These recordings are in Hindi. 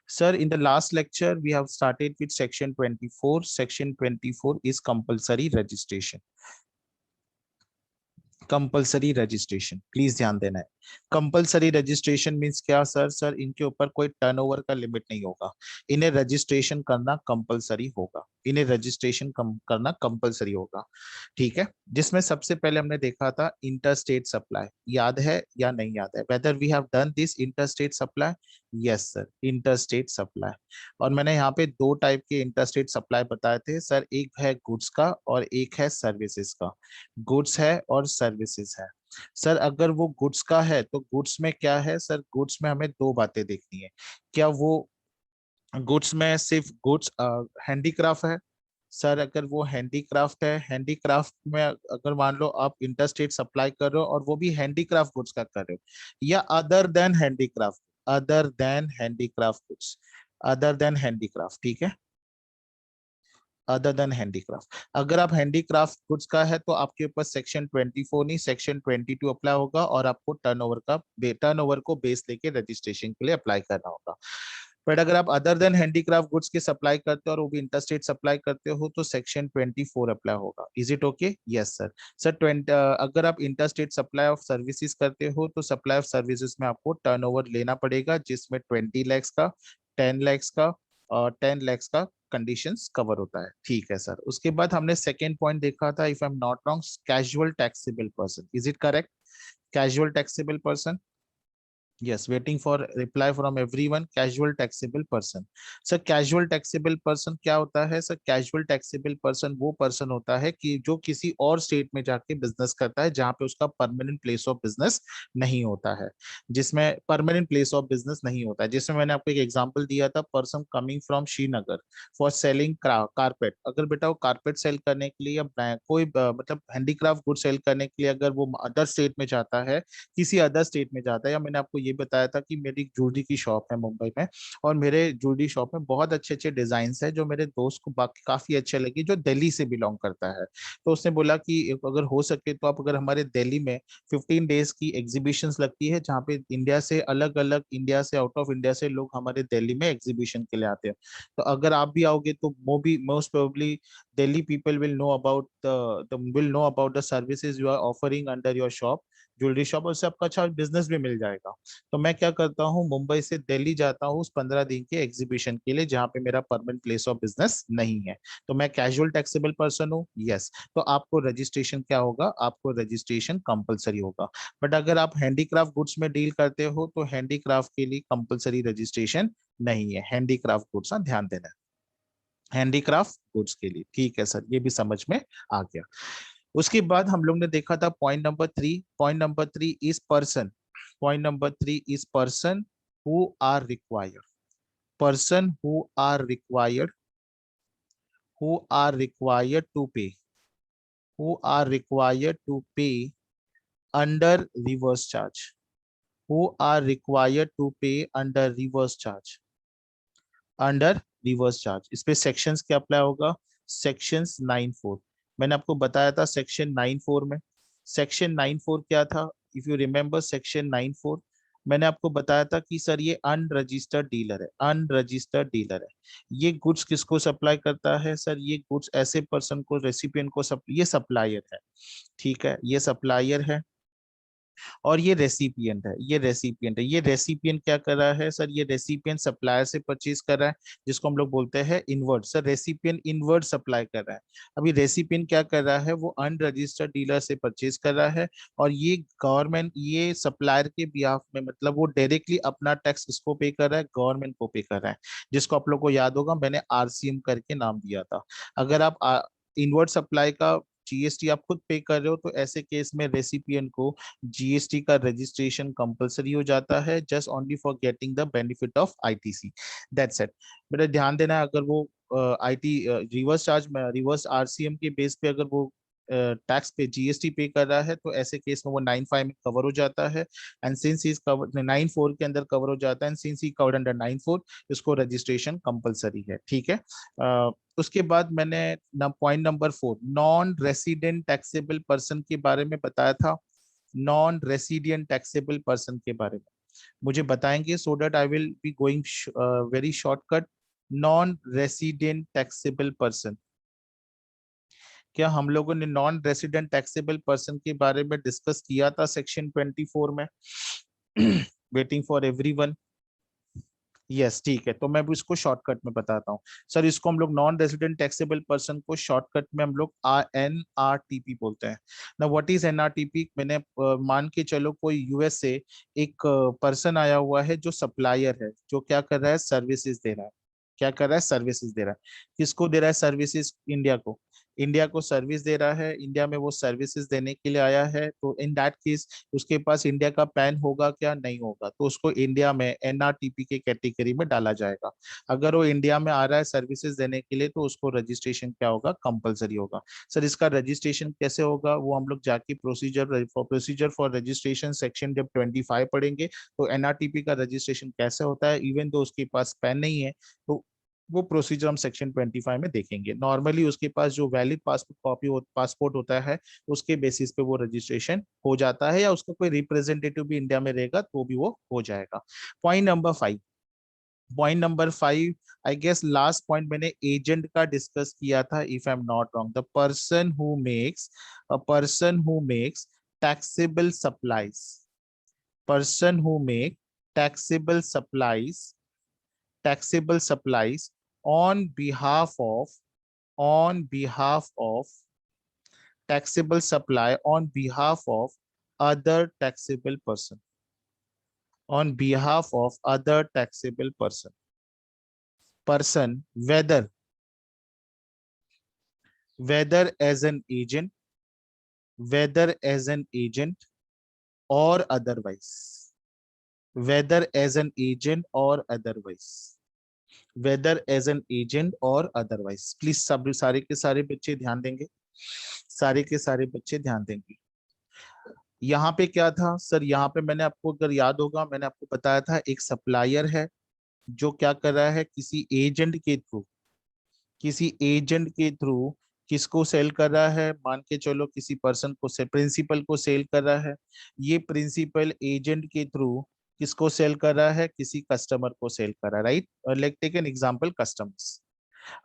Sir, in the last lecture, we have started with section 24. Section 24 is compulsory registration. Compulsory registration please ध्यान देना है. कंपल्सरी रजिस्ट्रेशन मींस क्या सर? सर इनके ऊपर कोई टर्नओवर का लिमिट नहीं होगा. इन्हें रजिस्ट्रेशन करना कंपल्सरी होगा. इन्हें रजिस्ट्रेशन करना कंपल्सरी होगा. ठीक है. जिसमें सबसे पहले हमने देखा था इंटर स्टेट सप्लाई. याद है या नहीं याद है? Whether we have done this inter state supply? Yes sir, inter state supply. और मैंने यहाँ पे दो टाइप के इंटर स्टेट सप्लाई बताए थे सर. एक है गुड्स का और एक है सर्विसेज का. गुड्स है और सर्विसेज है. सर अगर वो गुड्स का है तो गुड्स में क्या है सर? गुड्स में हमें दो बातें देखनी है. क्या वो गुड्स में सिर्फ गुड्स हैंडीक्राफ्ट है? सर अगर वो हैंडीक्राफ्ट है, हैंडीक्राफ्ट में अगर मान लो आप इंटरस्टेट सप्लाई कर रहे हो और वो भी हैंडीक्राफ्ट गुड्स का कर रहे हो, या other than handicraft, other than handicraft goods, other than handicraft. ठीक है, अदर देन हैंडीक्राफ्ट. अगर आप हैंडीक्राफ्ट गुड्स का है तो आपके ऊपर सेक्शन 24 नहीं सेक्शन 22 अप्लाई होगा और आपको टर्नओवर को बेस लेके रजिस्ट्रेशन के लिए अप्लाई करना होगा. बट अगर आप अदर देन हैंडीक्राफ्ट गुड्स की सप्लाई करते हो और वो भी इंटरस्टेट सप्लाई करते हो तो सेक्शन 24 अप्लाई होगा. Is it okay? Yes sir. Sir 20 अगर आप इंटरस्टेट सप्लाई ऑफ सर्विसेज करते हो तो सप्लाई ऑफ सर्विसेज में आपको टर्नओवर लेना पड़ेगा जिसमें 20 lakhs का, 10 lakhs का और 10 lakhs का कंडीशंस कवर होता है. ठीक है सर. उसके बाद हमने सेकेंड पॉइंट देखा था, if I am not wrong, casual taxable person. Is it correct? Casual taxable person. Yes, waiting for reply from everyone. Casual taxable person. Sir casual taxable person क्या होता है? सर कैजुअल टैक्सेबल पर्सन वो पर्सन होता है कि जो किसी और स्टेट में जाके बिजनेस करता है जहां पे उसका परमानेंट प्लेस ऑफ बिजनेस नहीं होता है. जिसमें परमानेंट प्लेस ऑफ बिजनेस नहीं होता है, जिसमें मैंने आपको एक एग्जांपल दिया था, person coming from Srinagar for selling carpet. अगर बेटा वो कारपेट सेल करने के लिए या कोई मतलब हैंडीक्राफ्ट गुड सेल करने के लिए अगर वो अदर स्टेट में जाता है, किसी अदर स्टेट में जाता है, या मैंने आपको ये बताया था कि मेरी ज्वेलरी की शॉप है मुंबई में और मेरे ज्वेलरी शॉप में बहुत अच्छे अच्छे डिजाइन है जो मेरे दोस्त को काफी अच्छे लगे जो दिल्ली से बिलोंग करता है. तो उसने बोला कि अगर हो सके तो आप अगर हमारे दिल्ली में 15 days की एग्जीबिशंस लगती है जहाँ पे इंडिया से अलग अलग, इंडिया से आउट ऑफ इंडिया से लोग हमारे दिल्ली में एग्जीबिशन के लिए आते हैं, तो अगर आप भी आओगे तो most probably Delhi people will know about the services you are offering under your shop, jewellery shop, और उससे आपका अच्छा बिजनेस भी मिल जाएगा. तो मैं क्या करता हूँ, मुंबई से दिल्ली जाता हूँ उस 15 दिन के एग्जीबिशन के लिए जहाँ पे मेरा परमानेंट प्लेस ऑफ बिजनेस नहीं है. तो मैं कैजुअल टैक्सेबल पर्सन हूँ. यस. तो आपको रजिस्ट्रेशन क्या होगा? आपको रजिस्ट्रेशन कंपलसरी होगा. बट अगर आप हैंडीक्राफ्ट गुड्स में डील करते हो तो हैंडीक्राफ्ट के लिए कंपलसरी रजिस्ट्रेशन नहीं है. हैंडीक्राफ्ट गुड्स, ध्यान देना है, हैंडीक्राफ्ट गुड्स के लिए. ठीक है सर, ये भी समझ में आ गया. उसके बाद हम लोग ने देखा था point number 3. Point number 3 is person. Point number 3 is person who are required. Person who are required to pay, who are required to pay under reverse charge, who are required to pay under reverse charge, under reverse charge. इस पे सेक्शंस क्या अप्लाई होगा? सेक्शंस 9(4). मैंने आपको बताया था सेक्शन 9(4) में, सेक्शन 9(4) क्या था? इफ यू रिमेम्बर सेक्शन 9(4), मैंने आपको बताया था कि सर ये अनरजिस्टर्ड डीलर है, अनरजिस्टर्ड डीलर है. ये गुड्स किसको सप्लाई करता है? सर ये गुड्स ऐसे पर्सन को, रेसिपिएंट को ये सप्लायर है. ठीक है, ये सप्लायर है और ये रेसिपिएंट है, ये रेसिपिएंट है. ये रेसिपिएंट क्या कर रहा है? सर ये रेसिपिएंट सप्लायर से परचेज कर रहा है जिसको हम लोग बोलते हैं inward. Sir recipient inward supply कर रहा है. अभी रेसिपिएंट क्या कर रहा है? वो अनरजिस्टर्ड डीलर से परचेज कर रहा है और ये गवर्नमेंट, ये सप्लायर के बिहाफ में, मतलब वो डायरेक्टली अपना टैक्स इसको पे कर रहा है, गवर्नमेंट को पे कर रहा है, जिसको आप लोग को याद होगा मैंने आरसीएम करके नाम दिया था. अगर आप इनवर्ट सप्लाई का जीएसटी आप खुद पे कर रहे हो तो ऐसे केस में रेसिपिएंट को जीएसटी का रजिस्ट्रेशन कंपलसरी हो जाता है, just only for getting the benefit of ITC. That's it. बेटा ध्यान देना, अगर वो आईटी रिवर्स चार्ज में, रिवर्स आरसीएम के बेस पे अगर वो टैक्स पे जीएसटी पे कर रहा है तो ऐसे केस में वो 9(5) में कवर हो जाता है. एंड सिंस इज कवर 9(4) के अंदर कवर हो जाता है, and since he covered under 9(4), इसको रजिस्ट्रेशन कंपलसरी है. ठीक है. उसके बाद मैंने point number 4 non resident taxable person के बारे में बताया था. नॉन रेसिडेंट टैक्सेबल पर्सन के बारे में, मुझे बताएंगे, so that I will be going very shortcut. Non resident taxable person, क्या हम लोगों ने नॉन रेसिडेंट टैक्सेबल पर्सन के बारे में डिस्कस किया था सेक्शन 24 में? Waiting for everyone. यस, ठीक है, तो मैं भी इसको शॉर्टकट में बताता हूँ। सर इसको हम लोग नॉन रेजिडेंट टैक्सेबल पर्सन को शॉर्टकट में हम लोग NRTP बोलते हैं ना। What is NRTP? मैंने मान के चलो कोई यूएस से एक पर्सन आया हुआ है जो सप्लायर है, जो क्या कर रहा है, सर्विसेज दे रहा है। क्या कर रहा है? सर्विसेज दे रहा है। किसको दे रहा है सर्विसेज? इंडिया को। इंडिया को सर्विस दे रहा है, इंडिया में वो सर्विसेज देने के लिए आया है, तो इन दैट केस उसके पास इंडिया का पैन होगा क्या? नहीं होगा, तो उसको इंडिया में NRTP के कैटेगरी में डाला जाएगा। अगर वो इंडिया में आ रहा है सर्विसेज देने के लिए, तो उसको रजिस्ट्रेशन क्या होगा? कंपलसरी होगा। सर इसका रजिस्ट्रेशन कैसे होगा? वो हम लोग जाके प्रोसीजर फॉर रजिस्ट्रेशन सेक्शन जब 25 पढ़ेंगे, तो NRTP का रजिस्ट्रेशन कैसे होता है, इवन तो उसके पास पैन नहीं है, तो वो प्रोसीजर हम सेक्शन 25 में देखेंगे। नॉर्मली उसके पास जो वैलिड पासपोर्ट होता है, उसके बेसिस पे वो रजिस्ट्रेशन हो जाता है, या उसका कोई रिप्रेजेंटेटिव भी इंडिया में रहेगा तो भी वो हो जाएगा। Point number 5। Point number 5, I guess last point मैंने एजेंट का डिस्कस किया था, if I am not wrong. The person who makes taxable supplies, person who make taxable supplies, taxable supplies on behalf of, on behalf of taxable supply on behalf of other taxable person, on behalf of other taxable person, whether as an agent, whether as an agent or otherwise, whether as an agent or otherwise, whether as an agent or otherwise। Please सब सारे के सारे बच्चे ध्यान देंगे, सारे के सारे बच्चे ध्यान देंगे। यहाँ पे क्या था सर? यहाँ पे मैंने आपको, अगर याद होगा, मैंने आपको बताया था एक सप्लायर है जो क्या कर रहा है, किसी एजेंट के थ्रू, किसी एजेंट के थ्रू किसको सेल कर रहा है? मान के चलो किसी पर्सन को से प्रिंसिपल को सेल कर रहा है। ये प्रिंसिपल एजेंट के थ्रू किसको सेल कर रहा है? किसी कस्टमर को सेल कर रहा है, right? Like take an example, customers.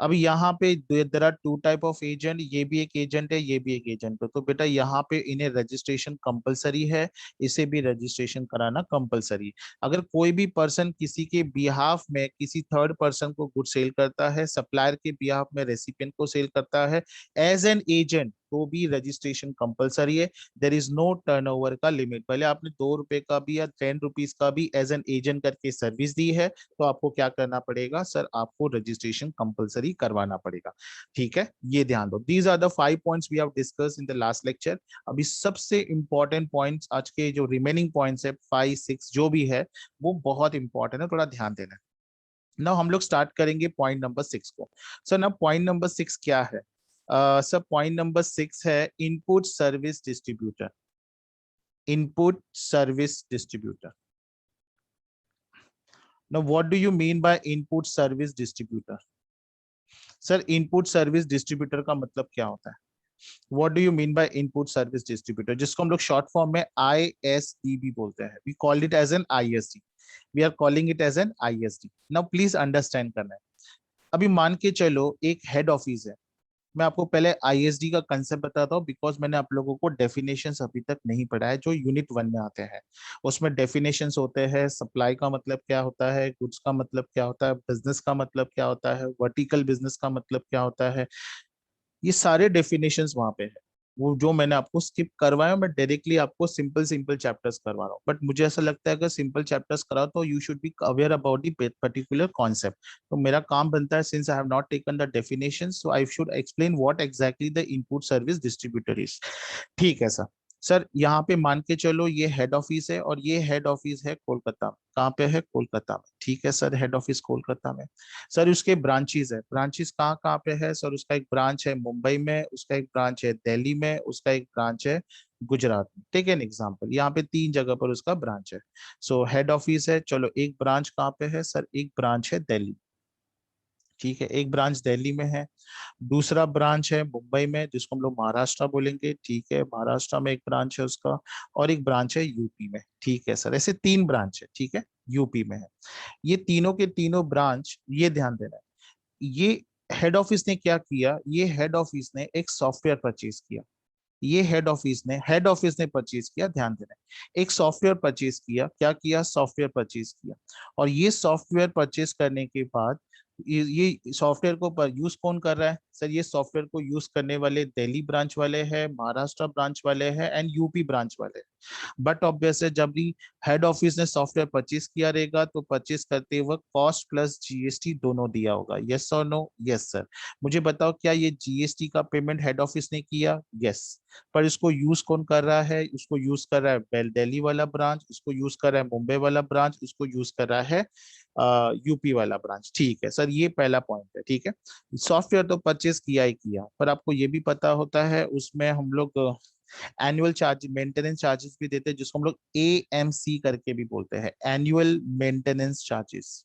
अब यहाँ पे there are two type of agent, ये भी एक एजेंट है, ये भी एक एजेंट है, तो बेटा यहाँ पे इन्हें रजिस्ट्रेशन कंपलसरी है, इसे भी रजिस्ट्रेशन कराना कंपलसरी है। अगर कोई भी पर्सन किसी के बिहाफ में किसी थर्ड पर्सन को गुड सेल करता है, सप्लायर के बिहाफ में रेसिपिएंट को सेल करता है एज एन एजेंट, तो भी रजिस्ट्रेशन कंपलसरी है। देर इज नो टर्नओवर का लिमिट। पहले आपने 2 रुपए का भी या 10 रुपीज का भी एज एन एजेंट करके सर्विस दी है, तो आपको क्या करना पड़ेगा सर? आपको रजिस्ट्रेशन कंपलसरी करवाना पड़ेगा। ठीक है, ये ध्यान दो। These are the 5 points we have discuss in the last lecture. अभी सबसे इंपॉर्टेंट पॉइंट्स, आज के जो रिमेनिंग पॉइंट्स है 5 6 जो भी है, वो बहुत इंपॉर्टेंट है, थोड़ा ध्यान देना है। नाउ हम लोग स्टार्ट करेंगे पॉइंट नंबर 6 को। सर ना पॉइंट नंबर 6 क्या है? सर पॉइंट नंबर 6 है input service distributor. Input service distributor. Now, what do you mean by input service distributor? सर इनपुट सर्विस डिस्ट्रीब्यूटर का मतलब क्या होता है? What do you mean by input service distributor, जिसको हम लोग शॉर्ट फॉर्म में ISDB बोलते हैं? We called it as an ISD, we are calling it as an ISD। Now please understand करना है। अभी मान के चलो एक हेड ऑफिस है। मैं आपको पहले ISD का कंसेप्ट बताता हूँ, बिकॉज मैंने आप लोगों को डेफिनेशंस अभी तक नहीं पढ़ा है, जो यूनिट 1 में आते हैं। उसमें डेफिनेशंस होते हैं, सप्लाई का मतलब क्या होता है, गुड्स का मतलब क्या होता है, बिजनेस का मतलब क्या होता है, वर्टिकल बिजनेस का मतलब क्या होता है, ये सारे डेफिनेशंस वहां पे है। वो जो मैंने आपको स्किप करवाया, मैं डायरेक्टली आपको सिंपल सिंपल चैप्टर्स करवा रहा हूँ। बट मुझे ऐसा लगता है अगर सिंपल चैप्टर्स कराओ तो you should be aware about the particular concept. तो मेरा काम बनता है, since I have not taken the definition, so I should explain what exactly the input service distributor is. ठीक है सर। सर यहाँ पे मान के चलो ये हेड ऑफिस है, और ये हेड ऑफिस है कोलकाता में। कहाँ पे है? कोलकाता में। ठीक है सर, हेड ऑफिस कोलकाता में। सर उसके ब्रांचेस है, ब्रांचेस कहाँ कहाँ पे है सर? उसका एक ब्रांच है मुंबई में, उसका एक ब्रांच है दिल्ली में, उसका एक ब्रांच है गुजरात में। टेक एन एग्जांपल, यहाँ पे 3 जगह पर उसका ब्रांच है। सो हेड ऑफिस है, चलो एक ब्रांच कहाँ पे है सर? एक ब्रांच है दिल्ली। ठीक है, एक ब्रांच दिल्ली में है, दूसरा ब्रांच है मुंबई में जिसको हम लोग महाराष्ट्र बोलेंगे, ठीक है, महाराष्ट्र में एक ब्रांच है उसका, और एक ब्रांच है यूपी में, ठीक है सर, ऐसे 3 ब्रांच है, ठीक है, यूपी में है। ये तीनों के तीनों ब्रांच, ये ध्यान देना है, ये हेड ऑफिस ने क्या किया, ये हेड ऑफिस ने एक सॉफ्टवेयर परचेज किया, ये हेड ऑफिस ने परचेज किया, ध्यान देना है, एक सॉफ्टवेयर परचेज किया, क्या किया, सॉफ्टवेयर परचेज किया, और ये सॉफ्टवेयर परचेज करने के बाद ये सॉफ्टवेयर को पर यूज कौन कर रहा है सर, ये सॉफ्टवेयर को यूज करने वाले दिल्ली ब्रांच वाले हैं, महाराष्ट्र ब्रांच वाले हैं एंड यूपी ब्रांच वाले हैं। बट ऑब्वियस है, जब भी हेड ऑफिस ने सॉफ्टवेयर परचेज किया रहेगा तो परचेज करते वक्त कॉस्ट प्लस जीएसटी दोनों दिया होगा, यस और नो, यस सर। मुझे बताओ क्या ये जीएसटी का पेमेंट हेड ऑफिस ने किया, यस, पर इसको यूज कौन कर रहा है, इसको यूज कर रहा है दिल्ली वाला ब्रांच, इसको यूज कर रहा है मुंबई वाला ब्रांच, इसको यूज कर रहा है यूपी वाला ब्रांच, ठीक है सर, ये पहला पॉइंट है, ठीक है। सॉफ्टवेयर तो परचेज किया ही किया, पर आपको ये भी पता होता है उसमें हम लोग एनुअल चार्ज, मेंटेनेंस चार्जेस भी देते हैं, जिसको हम लोग एएमसी करके भी बोलते हैं, annual maintenance charges,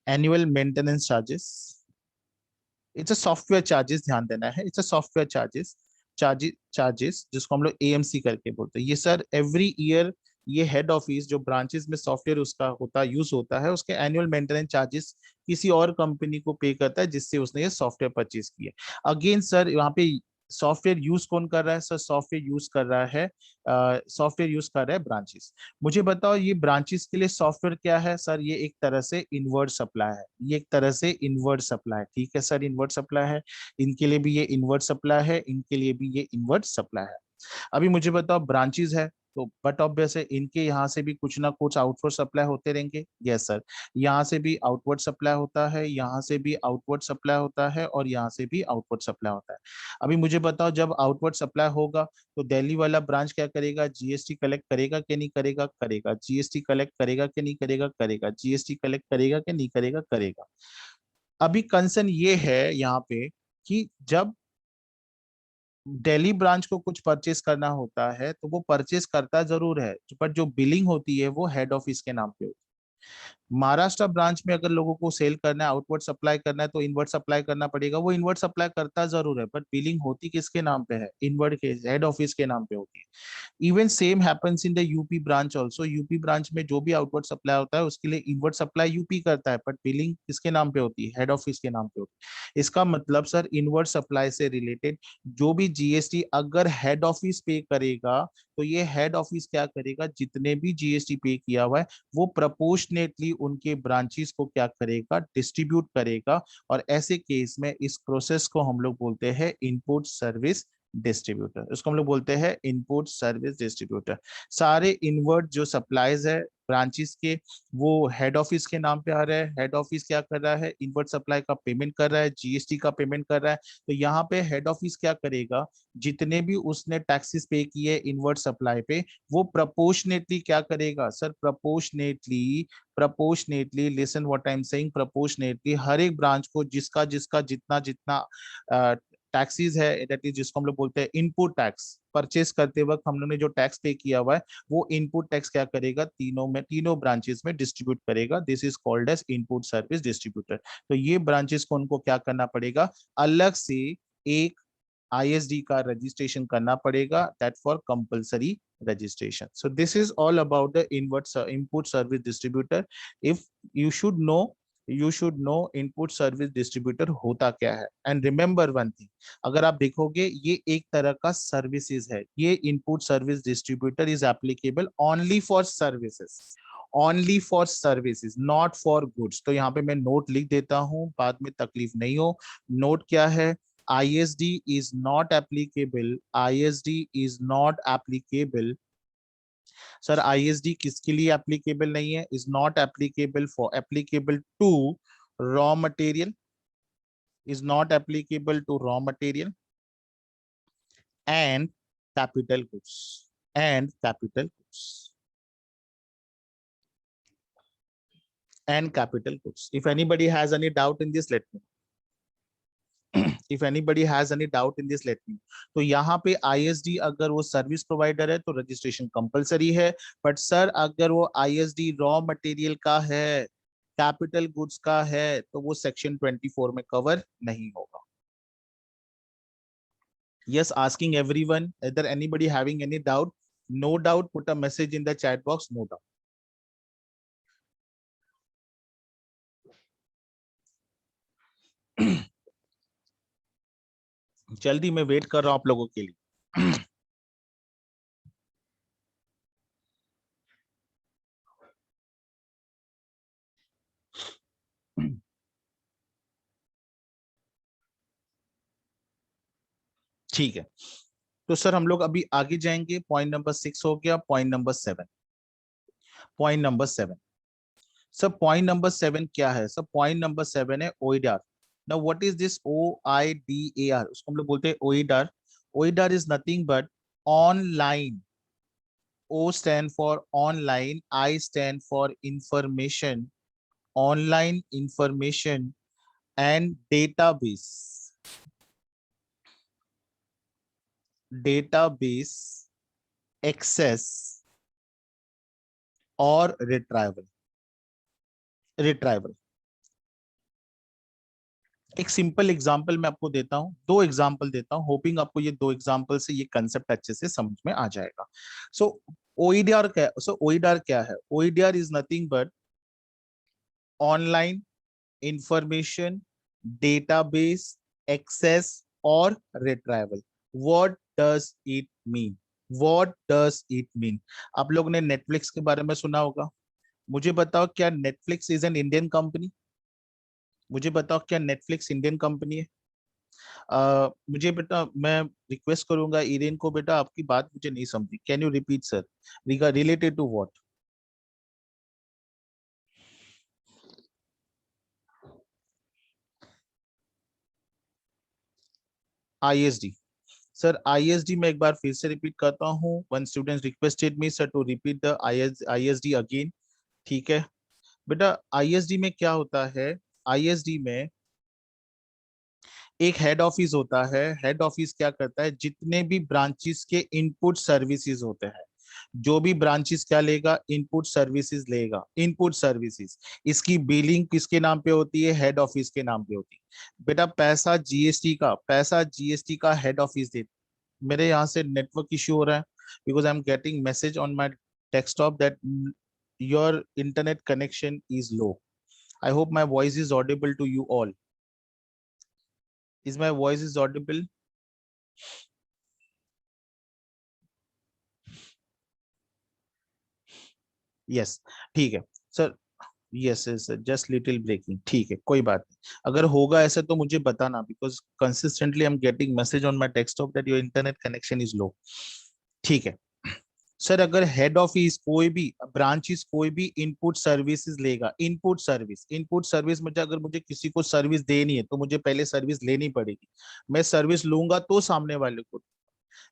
annual maintenance charges, it's a software charges, ध्यान देना है, it's a software charges, charges जिसको हम लोग एएमसी करके बोलते हैं, ये सर एवरी ईयर ये हेड ऑफिस जो ब्रांचेस में सॉफ्टवेयर उसका होता यूज होता है, उसके एनुअल मेंटेनेंस चार्जेस किसी और कंपनी को पे करता है जिससे उसने ये सॉफ्टवेयर परचेज किया। अगेन सर यहाँ पे सॉफ्टवेयर यूज कौन कर रहा है सर, सॉफ्टवेयर यूज कर रहा है, सॉफ्टवेयर यूज कर रहा है ब्रांचेस। मुझे बताओ ये ब्रांचेस के लिए सॉफ्टवेयर क्या है सर, ये एक तरह से इनवर्ट सप्लाई है, ये एक तरह से इनवर्ट सप्लाई, ठीक है सर, इनवर्ट सप्लाई है, इनके लिए भी ये इनवर्ट सप्लाई है, इनके लिए भी ये इनवर्ट सप्लाई है। अभी मुझे बताओ ब्रांचेस है तो बट ऑब्वियस है इनके यहाँ से भी कुछ ना कुछ आउटवर्ड सप्लाई होते रहेंगे, यस सर, यहाँ से भी आउटवर्ड सप्लाई होता है, यहाँ से भी आउटवर्ड सप्लाई होता है, और यहाँ से भी आउटवर्ड सप्लाई होता है। अभी मुझे बताओ जब आउटवर्ड सप्लाई होगा तो दिल्ली वाला ब्रांच क्या करेगा, जीएसटी कलेक्ट करेगा कि नहीं करेगा, करेगा, जीएसटी कलेक्ट करेगा कि नहीं करेगा, करेगा, जीएसटी कलेक्ट करेगा कि नहीं करेगा, करेगा। अभी कंसर्न ये है यहाँ पे कि जब दिल्ली ब्रांच को कुछ परचेस करना होता है तो वो परचेस करता जरूर है, पर जो बिलिंग होती है वो हेड ऑफिस के नाम पे होती है। महाराष्ट्र ब्रांच में अगर लोगों को सेल करना है, आउटवर्ड सप्लाई करना है तो इनवर्ट सप्लाई करना पड़ेगा, वो इनवर्ट सप्लाई करता जरूर है, बट बिलिंग होती किसके नाम पे है, इनवर्ट के हेड ऑफिस के नाम पे होती है। Even same happens in the UP branch also, UP branch में जो भी आउटवर्ड सप्लाई होता है उसके लिए इनवर्ट सप्लाई यूपी करता है, बट बिलिंग किसके नाम पे होती है, हेड ऑफिस के नाम पे होती है। इसका मतलब सर इनवर्ट सप्लाई से रिलेटेड जो भी जीएसटी अगर हेड ऑफिस पे करेगा तो ये हेड ऑफिस क्या करेगा, जितने भी जीएसटी पे किया हुआ है वो प्रपोर्शनेटली उनके ब्रांचेस को क्या करेगा, डिस्ट्रीब्यूट करेगा। और ऐसे केस में इस प्रोसेस को हम लोग बोलते हैं इनपुट सर्विस डिस्ट्रीब्यूटर, इसको हम लोग बोलते हैं इनपुट सर्विस डिस्ट्रीब्यूटर। सारे इनवर्ट जो सप्लाईज है ब्रांचेस के वो हेड ऑफिस के नाम पे आ रहा है, हेड ऑफिस क्या कर रहा है, इनवर्ट सप्लाई का पेमेंट कर रहा है, जीएसटी का पेमेंट कर रहा है। तो यहाँ पे हेड ऑफिस क्या करेगा, जितने भी उसने टैक्सेस पे किए इनवर्ट सप्लाई पे वो प्रपोर्शनेटली क्या करेगा sir, proportionately listen what I am saying, proportionately हर एक ब्रांच को जिसका जिसका जितना जितना टैक्सीज है, दैट इज जिसको हम लोग बोलते हैं इनपुट टैक्स, परचेस करते वक्त हम लोग ने जो टैक्स पे किया हुआ है वो इनपुट टैक्स क्या करेगा, तीनों ब्रांचेस में डिस्ट्रीब्यूट करेगा, this is called as input service distributor. तो ये ब्रांचेस को उनको क्या करना पड़ेगा, अलग से एक आईएसडी का रजिस्ट्रेशन करना पड़ेगा, that for compulsory registration. So this is all about the input service distributor. If you should know, you should know input service distributor होता क्या है। And remember one thing, अगर आप देखोगे ये एक तरह का सर्विसेज है, ये input service distributor is applicable only for services, only for services not for goods. तो यहाँ पे मैं नोट लिख देता हूँ, बाद में तकलीफ नहीं हो। नोट क्या है, ISD is not applicable, ISD is not applicable। Sir ISD किसके लिए एप्लीकेबल नहीं है, is not applicable for, applicable to raw material, is not applicable to raw material and capital goods, and capital goods, and capital goods. If anybody has any doubt in this, let me, if anybody has any doubt in this, let me। तो यहाँ पे ISD अगर वो सर्विस प्रोवाइडर है तो रजिस्ट्रेशन कंपलसरी है, बट सर अगर वो ISD रॉ मटेरियल का है, कैपिटल गुड्स का है तो वो सेक्शन 24 में कवर नहीं होगा. Yes, asking everyone, either anybody having any doubt, no doubt, put a message in the chat box, no doubt. जल्दी मैं वेट कर रहा हूं आप लोगों के लिए. ठीक है, तो सर हम लोग अभी आगे जाएंगे. पॉइंट नंबर 6 हो गया. Point number 7. Point number 7. Sir point number 7 क्या है? सर पॉइंट नंबर 7 है OIDAR. Now what is this OIDAR? उसको हम लोग बोलते हैं OIDAR. OIDAR is nothing but online. O stand for online, I stand for information, online information and database. Database access और retrieval. Retrieval. एक सिंपल एग्जांपल मैं आपको देता हूं, दो एग्जांपल देता हूं, होपिंग आपको ये दो एग्जांपल से ये कंसेप्ट अच्छे से समझ में आ जाएगा. सो OEDR क्या? सो OEDR क्या है? OEDR is nothing but online information database access और retrieval. What does it mean? What does it mean? आप लोगों ने नेटफ्लिक्स के बारे में सुना होगा. मुझे बताओ क्या Netflix is an Indian company? मुझे बताओ क्या नेटफ्लिक्स इंडियन कंपनी है? मुझे बेटा मैं रिक्वेस्ट करूंगा इरेन को, बेटा आपकी बात मुझे नहीं समझी. Can you repeat sir? Related to what? ISD. Sir ISD में एक बार फिर से रिपीट करता हूँ. One student requested me sir to repeat the ISD again. ठीक है बेटा, ISD में क्या होता है? ISD में एक हेड ऑफिस होता है. हेड ऑफिस क्या करता है? जितने भी ब्रांचेस के इनपुट सर्विसेज होते हैं, जो भी ब्रांचेस क्या लेगा? इनपुट सर्विसेज लेगा. इनपुट सर्विसेज, इसकी बिलिंग किसके नाम पे होती है? हेड ऑफिस के नाम पे होती है. बेटा पैसा जीएसटी का हेड ऑफिस दे. मेरे यहाँ से नेटवर्क इश्यू हो रहा है because I am getting message on my desktop that your internet connection is low. I hope my voice is audible to you all. Is my voice is audible? Yes. ठीक है sir. Yes yes just little breaking. ठीक है कोई बात नहीं. अगर होगा ऐसा तो मुझे बताना because consistently I am getting message on my desktop that your internet connection is लो. ठीक है सर, अगर हेड ऑफिस कोई भी ब्रांचेस कोई भी इनपुट सर्विसेज लेगा. इनपुट सर्विस मुझे, अगर मुझे किसी को सर्विस देनी है तो मुझे पहले सर्विस लेनी पड़ेगी. मैं सर्विस लूंगा तो सामने वाले को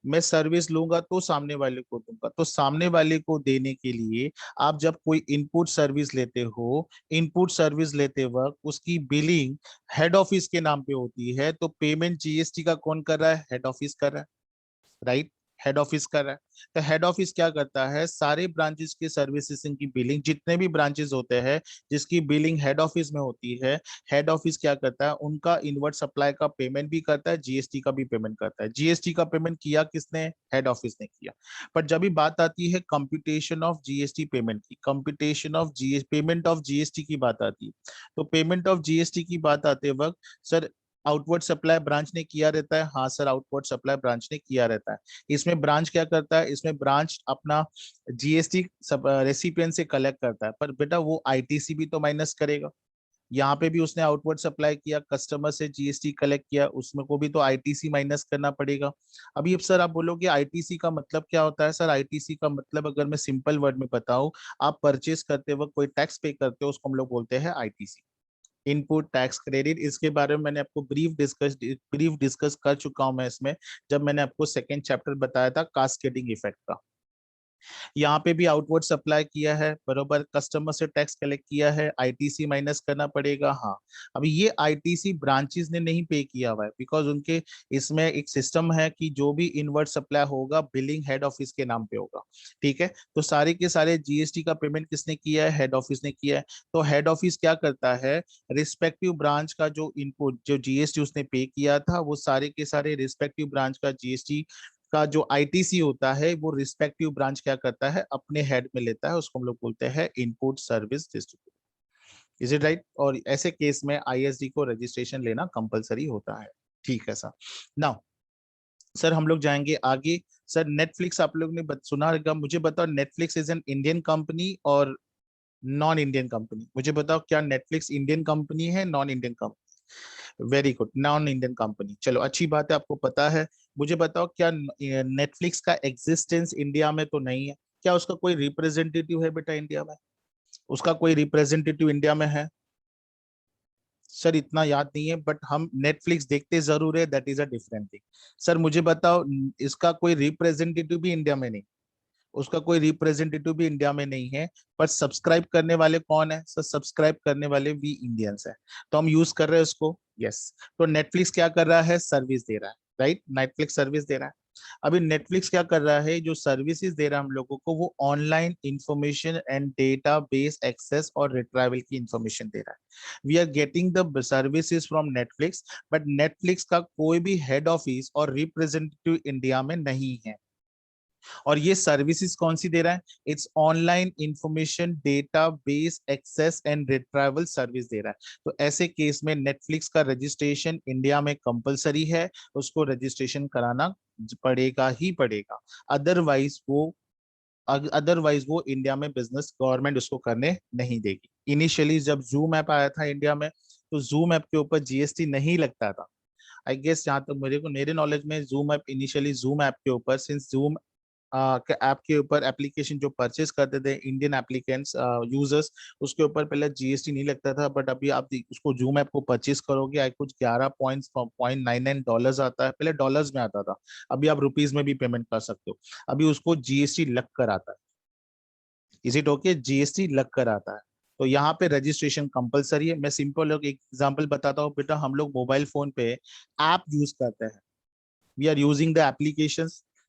मैं सर्विस लूंगा तो सामने वाले को दूंगा. तो सामने वाले को देने के लिए आप जब कोई इनपुट सर्विस लेते हो, इनपुट सर्विस लेते वक्त उसकी बिलिंग हेड ऑफिस के नाम पे होती है. तो पेमेंट जीएसटी का कौन कर रहा है? हेड ऑफिस कर रहा है. राइट. हेड ऑफिस कर रहा है. तो हेड ऑफिस क्या करता है? सारे ब्रांचेस के सर्विसेज की बिलिंग, जितने भी ब्रांचेस होते हैं जिसकी बिलिंग हेड ऑफिस में होती है, हेड ऑफिस क्या करता है? उनका इनवर्ट सप्लाई का पेमेंट भी करता है, जीएसटी का भी पेमेंट करता है. जीएसटी का पेमेंट किया किसने? हेड ऑफिस ने किया. पर जब भी बात आती है कंप्यूटेशन ऑफ जीएसटी पेमेंट की, computation of GS payment of GST की बात आती है, तो पेमेंट ऑफ जीएसटी की बात आते वक्त सर आउटवर्ड सप्लाई ब्रांच ने किया रहता है. हाँ सर, आउटवर्ड सप्लाई ब्रांच ने किया रहता है. इसमें ब्रांच क्या करता है? इसमें ब्रांच अपना जीएसटी रेसिपिएंट से कलेक्ट करता है. पर बेटा वो आईटीसी भी तो माइनस करेगा. यहाँ पे भी उसने आउटवर्ड सप्लाई किया, कस्टमर से जीएसटी कलेक्ट किया, उसमें को भी तो आईटीसी माइनस करना पड़ेगा. अभी अब सर आप बोलोगे आईटीसी का मतलब क्या होता है? सर आईटीसी का मतलब अगर मैं सिंपल वर्ड में बताऊं, आप परचेज करते वक्त कोई टैक्स पे करते हो उसको हम लोग बोलते हैं आईटीसी, इनपुट टैक्स क्रेडिट. इसके बारे में मैंने आपको ब्रीफ डिस्कस कर चुका हूं मैं इसमें, जब मैंने आपको सेकेंड चैप्टर बताया था कास्केडिंग इफेक्ट का. यहाँ पे भी आउटवर्ड सप्लाई किया है बरोबर, कस्टमर से टैक्स कलेक्ट किया है, आईटीसी माइनस करना पड़ेगा। हाँ, अभी ये आईटीसी ब्रांचेस ने नहीं पे किया हुआ है, बिकॉज उनके इसमें एक सिस्टम है कि जो भी इनवर्ड सप्लाई होगा बिलिंग हेड ऑफिस के नाम पे होगा। ठीक है, तो सारे के सारे जीएसटी का पेमेंट किसने किया है? हेड ऑफिस ने किया है। तो हेड ऑफिस क्या करता है, रिस्पेक्टिव ब्रांच का जो इनपुट जो जीएसटी उसने पे किया था वो सारे के सारे रिस्पेक्टिव ब्रांच का जीएसटी का जो आईटीसी होता है वो रिस्पेक्टिव ब्रांच क्या करता है, अपने हेड में लेता है, उसको हम लोग बोलते हैं input service distributor. Is it right? और ऐसे केस में आईएसडी को रजिस्ट्रेशन लेना कंपलसरी होता है। ठीक है सर। नाउ सर हम लोग जाएंगे आगे। सर नेटफ्लिक्स आप लोग ने सुना होगा, मुझे बताओ Netflix is an Indian company और नॉन इंडियन कंपनी? मुझे बताओ क्या नेटफ्लिक्स इंडियन कंपनी है, non Indian company? Very good, non Indian company. चलो अच्छी बात है, आपको पता है। मुझे बताओ क्या नेटफ्लिक्स का एग्जिस्टेंस इंडिया में तो नहीं है? क्या उसका कोई रिप्रेजेंटेटिव है बेटा इंडिया में? उसका कोई रिप्रेजेंटेटिव इंडिया में है? सर इतना याद नहीं है, बट हम नेटफ्लिक्स देखते जरूर है, that is a different thing. Sir मुझे बताओ इसका कोई रिप्रेजेंटेटिव भी इंडिया में नहीं? उसका कोई रिप्रेजेंटेटिव भी इंडिया में नहीं है। पर सब्सक्राइब करने वाले कौन है सर? सब्सक्राइब करने वाले भी इंडियंस है, तो हम यूज कर रहे हैं उसको। यस। तो नेटफ्लिक्स क्या कर रहा है? सर्विस दे रहा है, राइट? नेटफ्लिक्स सर्विस दे रहा है। अभी नेटफ्लिक्स क्या कर रहा है, जो सर्विसेज दे रहा है हम लोगों को, वो online information and data base access और रिट्राइवल की इंफॉर्मेशन दे रहा है। We are getting the services from Netflix, but Netflix का कोई भी हेड ऑफिस और रिप्रेजेंटेटिव इंडिया में नहीं है। और ये सर्विसेज कौन सी दे रहा है? It's online information data base access and retrieval service दे रहा है। तो ऐसे केस में नेटफ्लिक्स का रजिस्ट्रेशन इंडिया में कंपलसरी है, उसको रजिस्ट्रेशन कराना पड़ेगा ही पड़ेगा। अदरवाइज वो अदरवाइज वो इंडिया में बिजनेस गवर्नमेंट उसको करने नहीं देगी। इनिशियली जब जूम ऐप आया था इंडिया में, तो जूम ऐप के ऊपर जीएसटी नहीं लगता था। आई गेस जहां तक मेरे नॉलेज में, zoom app initially zoom app के ऊपर, सिंस जूम के ऐप के ऊपर एप्लीकेशन जो परचेज करते थे इंडियन एप्लीकेंट्स यूजर्स, उसके ऊपर पहले जीएसटी नहीं लगता था। बट अभी आप उसको जूम ऐप को परचेज करोगे, आई कुछ 11.99 डॉलर्स आता है, पहले डॉलर्स में आता था, अभी आप रुपीज में भी पेमेंट कर सकते हो। अभी उसको जीएसटी लग कर आता है। Is it okay? जीएसटी लग कर आता है। तो यहाँ पे रजिस्ट्रेशन कंपलसरी है। मैं सिंपल एक एग्जांपल बताता हूँ बेटा, हम लोग मोबाइल फोन पे ऐप यूज करते हैं, we are using the application,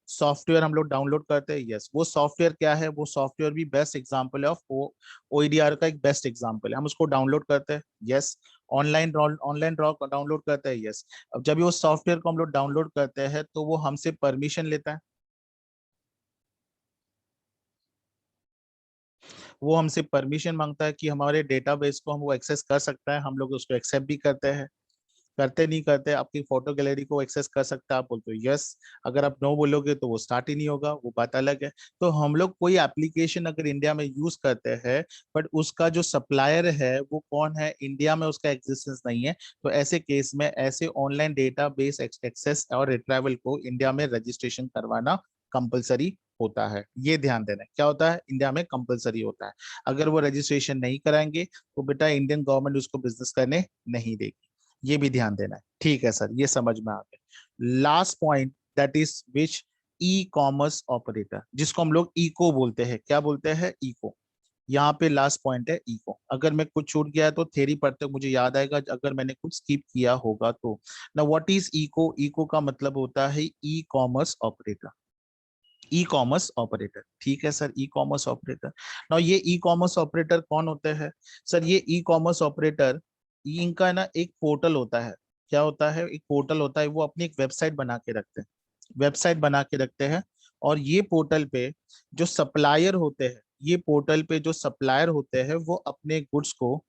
software हम लोग डाउनलोड करते हैं। यस, वो सॉफ्टवेयर क्या है? वो सॉफ्टवेयर भी बेस्ट एग्जांपल है ऑफ ओईडीआर का एक बेस्ट एग्जांपल है। हम उसको डाउनलोड करते हैं, यस। ऑनलाइन ड्रॉ डाउनलोड करते हैं, यस। अब जब वो सॉफ्टवेयर को हम लोग डाउनलोड करते हैं तो वो हमसे परमिशन लेता है, वो हमसे परमिशन मांगता है कि हमारे डेटाबेस को हम वो एक्सेस कर सकता है। हम लोग उसको एक्सेप्ट भी करते हैं। करते नहीं करते, आपकी फोटो गैलरी को एक्सेस कर सकते हैं, आप बोलते हो यस। अगर आप नो बोलोगे तो वो स्टार्ट ही नहीं होगा, वो बात अलग है। तो हम लोग कोई एप्लीकेशन अगर इंडिया में यूज करते हैं, बट उसका जो सप्लायर है वो कौन है, इंडिया में उसका एग्जिस्टेंस नहीं है, तो ऐसे केस में ऐसे ऑनलाइन डेटा बेस एक्सेस और रिट्राइवल को इंडिया में रजिस्ट्रेशन करवाना कंपलसरी होता है। ये ध्यान देना है, क्या होता है? इंडिया में कंपलसरी होता है। अगर वो रजिस्ट्रेशन नहीं कराएंगे तो बेटा इंडियन गवर्नमेंट उसको बिजनेस करने नहीं देगी। ये भी ध्यान देना है। ठीक है सर, ये समझ में आ गया। Last point, that is which, E commerce operator, जिसको हम लोग इको बोलते हैं। क्या बोलते हैं? इको। यहाँ पे लास्ट पॉइंट है इको। अगर मैं कुछ छूट गया है तो थ्योरी पढ़ते मुझे याद आएगा, अगर मैंने कुछ स्किप किया होगा तो। ना व्हाट इज इको? इको का मतलब होता है ई कॉमर्स ऑपरेटर। ई कॉमर्स ऑपरेटर, ठीक है सर, ई कॉमर्स ऑपरेटर। ना ये ई कॉमर्स ऑपरेटर कौन होते हैं? सर ये ई कॉमर्स ऑपरेटर, इनका ना एक पोर्टल होता है। क्या होता है? एक पोर्टल होता है, वो अपनी एक वेबसाइट बना के रखते हैं, वेबसाइट बना के रखते हैं। और ये पोर्टल पे जो सप्लायर होते हैं, ये पोर्टल पे जो सप्लायर होते हैं वो अपने गुड्स को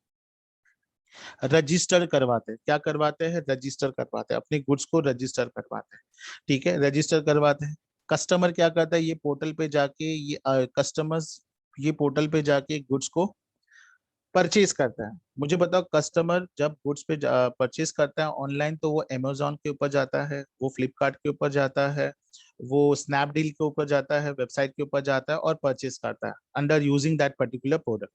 रजिस्टर करवाते हैं। क्या करवाते हैं? रजिस्टर करवाते हैं, अपने गुड्स को रजिस्टर करवाते हैं। ठीक है, रजिस्टर करवाते हैं। कस्टमर क्या करता है? ये पोर्टल पे जाके ये कस्टमर्स ये पोर्टल पे जाके गुड्स को परचेज करता है। मुझे बताओ, कस्टमर जब गुड्स पे परचेज करता है ऑनलाइन, तो वो अमेजोन के ऊपर जाता है, वो फ्लिपकार्ट के ऊपर जाता है, वो स्नैपडील के ऊपर जाता है, वेबसाइट के ऊपर जाता है और परचेज करता है under using that particular product.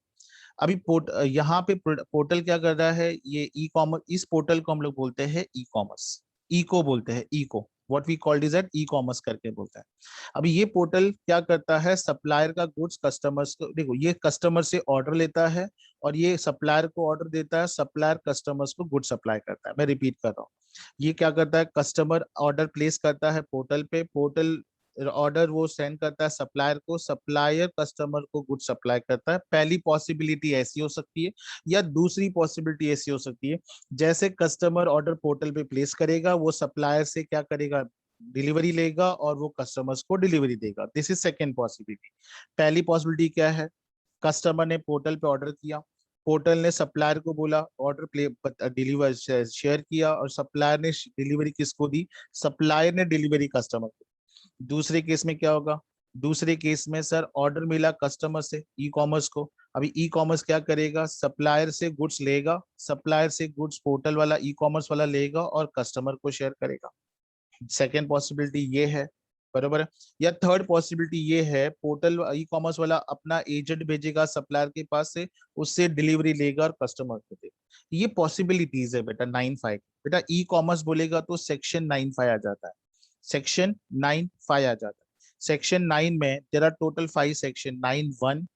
अभी यहाँ पे पोर्टल क्या कर रहा है? ये ई कॉमर्स, इस पोर्टल को हम लोग बोलते हैं ई कॉमर्स, इको बोलते हैं, eco. What we called is at e commerce करके बोलता है। अभी ये पोर्टल क्या करता है, सप्लायर का गुड्स कस्टमर्स को, देखो ये कस्टमर से ऑर्डर लेता है और ये सप्लायर को ऑर्डर देता है, सप्लायर कस्टमर्स को गुड सप्लाई करता है। मैं रिपीट कर रहा हूँ, ये क्या करता है, कस्टमर ऑर्डर प्लेस करता है पोर्टल पे, पोर्टल ऑर्डर वो सेंड करता है सप्लायर को, सप्लायर कस्टमर को गुड सप्लाई करता है। पहली पॉसिबिलिटी ऐसी हो सकती है, या दूसरी पॉसिबिलिटी ऐसी हो सकती है, जैसे कस्टमर ऑर्डर पोर्टल पे प्लेस करेगा, वो सप्लायर से क्या करेगा, डिलीवरी लेगा और वो कस्टमर्स को डिलीवरी देगा। This is second possibility. पहली पॉसिबिलिटी क्या है, कस्टमर ने पोर्टल पे ऑर्डर किया, पोर्टल ने सप्लायर को बोला ऑर्डर प्ले डिलीवर शेयर किया, और सप्लायर ने डिलीवरी किसको दी, सप्लायर ने डिलीवरी कस्टमर को। दूसरे केस में क्या होगा, दूसरे केस में सर ऑर्डर मिला कस्टमर से ई कॉमर्स को, अभी ई कॉमर्स क्या करेगा, सप्लायर से गुड्स लेगा, सप्लायर से गुड्स पोर्टल वाला ई कॉमर्स वाला लेगा और कस्टमर को शेयर करेगा। सेकेंड पॉसिबिलिटी ये है, बरोबर है। या थर्ड पॉसिबिलिटी ये है, पोर्टल ई कॉमर्स वाला अपना एजेंट भेजेगा सप्लायर के पास से, उससे डिलीवरी लेगा और कस्टमर को देगा। ये पॉसिबिलिटीज है बेटा 9(5). बेटा ई कॉमर्स बोलेगा तो सेक्शन 9(5) आ जाता है, सेक्शन 9(5) आ जाता है। सेक्शन 9 में there are total 5 section, 9(1),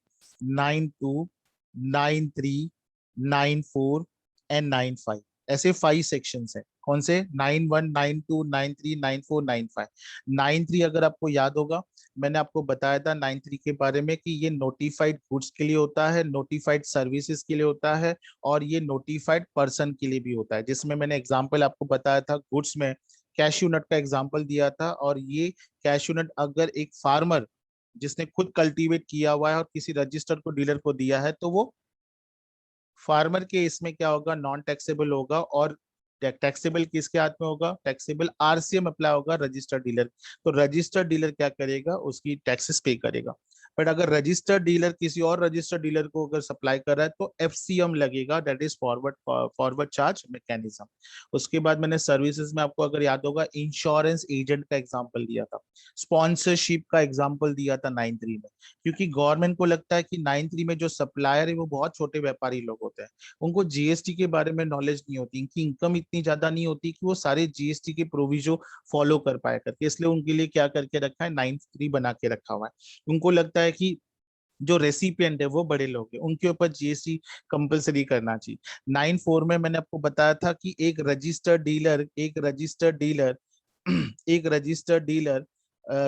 9(2), 9(3), 9(4) and 9(5), ऐसे 5 सेक्शंस हैं। कौन से, 9(1), 9(2), 9(3), 9(4), 9(5). 9(3) अगर आपको याद होगा, मैंने आपको बताया था 9(3) के बारे में कि ये नोटिफाइड गुड्स के लिए होता है, नोटिफाइड सर्विसेज के लिए होता है, और ये नोटिफाइड पर्सन के लिए भी होता है। जिसमें मैंने एग्जांपल आपको बताया था, गुड्स में कैश्यू नट का एग्जांपल दिया था, और ये कैश्यू नट अगर एक फार्मर जिसने खुद कल्टीवेट किया हुआ है और किसी रजिस्टर्ड को डीलर को दिया है, तो वो फार्मर के इसमें क्या होगा, नॉन टैक्सेबल होगा। और टैक्सेबल किसके हाथ में होगा, टैक्सेबल आरसीएम अप्लाई होगा रजिस्टर्ड डीलर। तो रजिस्टर्ड डीलर क्या करेगा, उसकी टैक्सेस पे करेगा। बट अगर रजिस्टर्ड डीलर किसी और रजिस्टर्ड डीलर को अगर सप्लाई कर रहा है तो एफसीएम लगेगा, that is forward charge mechanism. उसके बाद मैंने सर्विसेज में आपको अगर याद होगा, इंश्योरेंस एजेंट का एग्जांपल दिया था, स्पॉन्सरशिप का एग्जांपल दिया था 9(3) में। क्योंकि गवर्नमेंट को लगता है कि 9(3) में जो सप्लायर है वो बहुत छोटे व्यापारी लोग होते हैं, उनको जीएसटी के बारे में नॉलेज नहीं होती, इनकी इनकम इतनी ज्यादा नहीं होती कि वो सारे जीएसटी के प्रोविजो फॉलो कर पाया करके, इसलिए उनके लिए क्या करके रखा है, 9(3) बना के रखा हुआ है। उनको लगता है कि जो रेसिपिएंट है वो बड़े लोग हैं, उनके ऊपर जीएसटी कंपलसरी करना चाहिए। 9(4) में मैंने आपको बताया था कि एक रजिस्टर्ड डीलर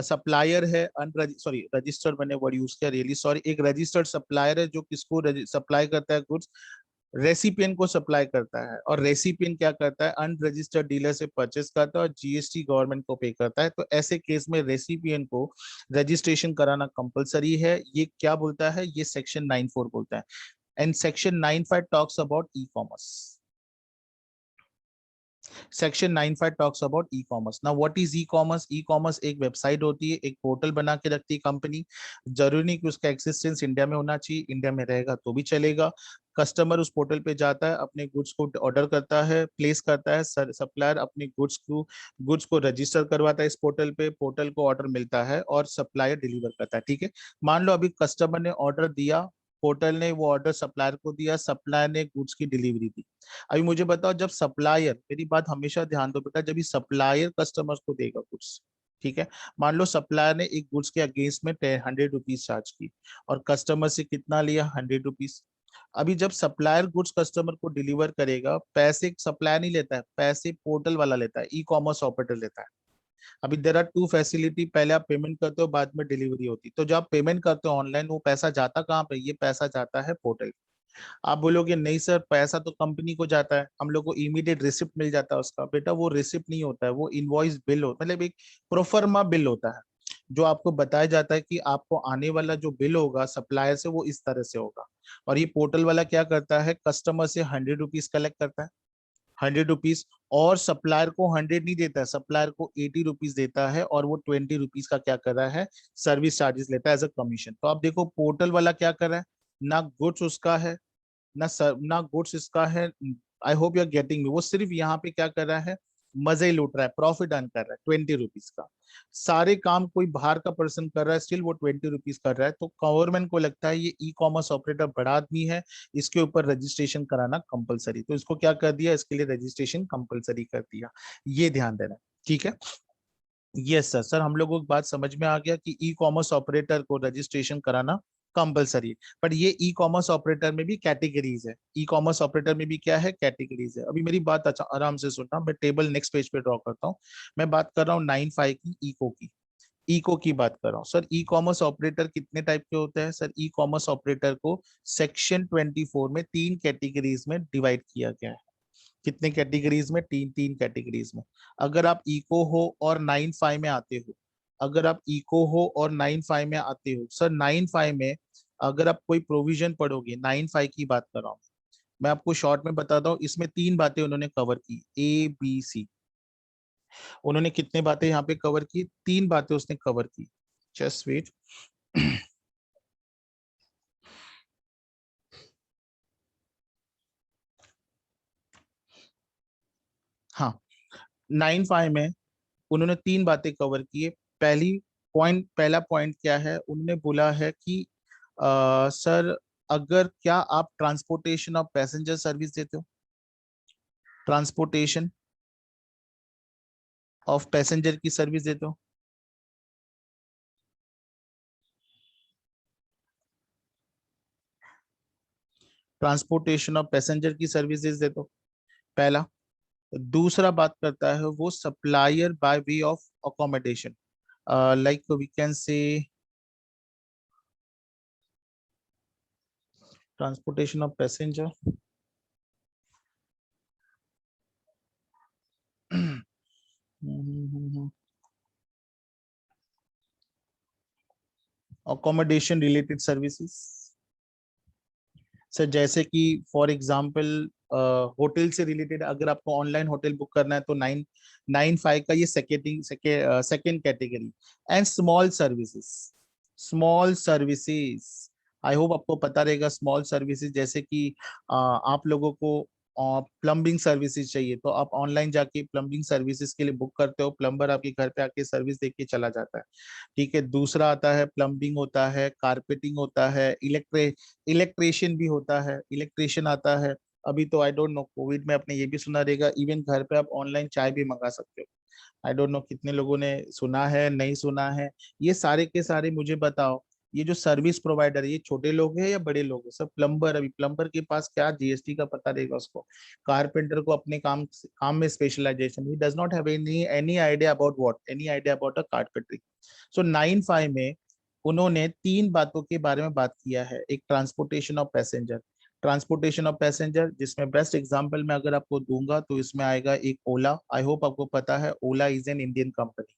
सप्लायर है, सॉरी रजिस्टर्ड मैंने वर्ड यूज किया, रियली सॉरी, एक रजिस्टर्ड सप्लायर है जो किसको सप्लाई करता है गुड्स, रेसिपिएंट को सप्लाई करता है, और रेसिपिएंट क्या करता है, अनरजिस्टर्ड डीलर से परचेस करता है और जीएसटी गवर्नमेंट को पे करता है। तो ऐसे केस में रेसिपिएंट को रजिस्ट्रेशन कराना कंपलसरी है। ये क्या बोलता है, ये सेक्शन 9(4) बोलता है। And section 9(5) talks about e commerce. Section 9(5) talks about e commerce. Now what is E commerce, e commerce एक वेबसाइट होती है, एक पोर्टल बना के रखती है कंपनी। जरूरी नहीं कि उसका एक्सिस्टेंस इंडिया में होना चाहिए, इंडिया में रहेगा तो भी चलेगा। कस्टमर उस पोर्टल पे जाता है, अपने गुड्स को ऑर्डर करता है, प्लेस करता है, सप्लायर अपने गुड्स को रजिस्टर करवाता है इस पोर्टल पे, पोर्टल को ऑर्डर मिलता है और सप्लायर डिलीवर करता है। ठीक है, मान लो अभी कस्टमर ने ऑर्डर दिया, पोर्टल ने वो ऑर्डर सप्लायर को दिया, सप्लायर ने गुड्स की डिलीवरी दी। अभी मुझे बताओ, जब सप्लायर, मेरी बात हमेशा ध्यान दो बेटा, जब भी सप्लायर कस्टमर को देगा गुड्स, ठीक है, मान लो सप्लायर ने एक गुड्स के अगेंस्ट में 100 रुपीज चार्ज की और कस्टमर से कितना लिया, 100 रुपीज। अभी जब सप्लायर गुड्स कस्टमर को डिलीवर करेगा, पैसे सप्लायर नहीं लेता है, पैसे पोर्टल वाला लेता है, ई कॉमर्स ऑपरेटर लेता है। अभी देर आर टू फैसिलिटी, पहले आप पेमेंट करते हो, बाद में डिलीवरी होती। तो जब आप पेमेंट करते हो ऑनलाइन, वो पैसा जाता कहाँ पे, ये पैसा जाता है पोर्टल। आप बोलोगे नहीं सर, पैसा तो कंपनी को जाता है, हम लोग को इमीडिएट रिसिप्ट मिल जाता है उसका। बेटा वो रिसिप्ट नहीं होता है, वो इनवॉइस बिल होता है, मतलब एक प्रोफर्मा बिल होता है, जो आपको बताया जाता है कि आपको आने वाला जो बिल होगा सप्लायर से वो इस तरह से होगा। और ये पोर्टल वाला क्या करता है, कस्टमर से 100 रुपीज कलेक्ट करता है, 100 रुपीज, और सप्लायर को 100 नहीं देता है, सप्लायर को 80 रुपीज देता है, और वो 20 रुपीज का क्या कर रहा है, सर्विस चार्जेस लेता है एज अ कमीशन। तो आप देखो पोर्टल वाला क्या कर रहा है, ना गुड्स उसका है, ना गुड्स इसका है। I hope you are getting me. वो सिर्फ यहाँ पे क्या कर रहा है, मजे ही लूट रहा है, प्रॉफिट अर्न कर रहा है 20 रुपीज का। सारे काम कोई बाहर का पर्सन कर रहा है, स्टिल वो 20 रुपीज कर रहा है। तो गवर्नमेंट को लगता है ये ई कॉमर्स ऑपरेटर बड़ा आदमी है, इसके ऊपर रजिस्ट्रेशन कराना कंपलसरी, तो इसको क्या कर दिया, इसके लिए रजिस्ट्रेशन कंपलसरी कर दिया। ये ध्यान देना है, ठीक है। यस सर, सर हम लोगों को बात समझ में आ गया कि ई कॉमर्स ऑपरेटर को रजिस्ट्रेशन कराना कंपलसरी है। पर ये ई कॉमर्स ऑपरेटर में भी कैटेगरीज है, ई कॉमर्स ऑपरेटर में भी क्या है, कैटेगरीज है। अभी मेरी बात अच्छा आराम से सुनना, मैं टेबल नेक्स्ट पेज पे ड्रॉ करता हूँ। मैं बात कर रहा हूँ 9(5) की, इको की, इको की बात कर रहा हूँ सर। ई कॉमर्स ऑपरेटर कितने टाइप के होते हैं सर? ई कॉमर्स ऑपरेटर को सेक्शन 24 में 3 कैटेगरीज में डिवाइड किया गया है। कितने कैटेगरीज में? 3 कैटेगरीज में। अगर आप इको हो और 9(5) में आते हो, अगर आप इको हो और 9(5) में आते हो सर, 9(5) में अगर आप कोई प्रोविजन पढ़ोगे, 9(5) की बात कर रहा हूँ मैं आपको, शॉर्ट में बताता हूँ। इसमें 3 बातें उन्होंने कवर की, ABC। उन्होंने कितने बातें यहाँ पे कवर की? 3 बातें उसने कवर की। Just wait. हाँ, 9(5) में उन्होंने 3 बातें कवर की है। पहला पॉइंट क्या है? उन्होंने बोला है कि सर, अगर क्या आप ट्रांसपोर्टेशन ऑफ पैसेंजर सर्विस देते हो? ट्रांसपोर्टेशन ऑफ पैसेंजर की सर्विस देते हो? ट्रांसपोर्टेशन ऑफ पैसेंजर की सर्विसेज देते हो, पहला। दूसरा बात करता है वो supplier by way of accommodation, like we can say transportation of passenger. Accommodation related services sir, जैसे कि फॉर एग्जांपल होटल से रिलेटेड, अगर आपको ऑनलाइन होटल बुक करना है तो 9(5) का ये second category. And small services, small services, I hope आपको पता रहेगा स्मॉल सर्विसेज। जैसे कि आप लोगों को प्लम्बिंग सर्विसेज चाहिए तो आप ऑनलाइन जाके प्लम्बिंग सर्विसेज के लिए बुक करते हो, प्लम्बर आपके घर पे आके सर्विस दे के चला जाता है। ठीक है, दूसरा आता है प्लम्बिंग होता है, कारपेटिंग होता है, इलेक्ट्रिशियन भी होता है, इलेक्ट्रिशियन आता है। अभी तो आई डोंट नो, कोविड में आपने ये भी सुना रहेगा, इवन घर पे आप ऑनलाइन चाय भी मंगा सकते हो। आई डोंट नो कितने लोगों ने सुना है, नहीं सुना है। ये सारे के सारे मुझे बताओ, ये जो सर्विस प्रोवाइडर, ये छोटे लोग हैं या बड़े लोग हैं? सब प्लम्बर, अभी प्लम्बर के पास क्या जीएसटी का पता रहेगा उसको? कारपेंटर को अपने काम में specialization, he does not have any any idea about what, any idea about a carpentry. So 9(5) में उन्होंने 3 बातों के बारे में बात किया है। एक transportation of passenger, transportation of passenger जिसमें बेस्ट एग्जांपल मैं अगर आपको दूंगा तो इसमें आएगा एक ओला। आई होप आपको पता है ओला इज एन इंडियन कंपनी।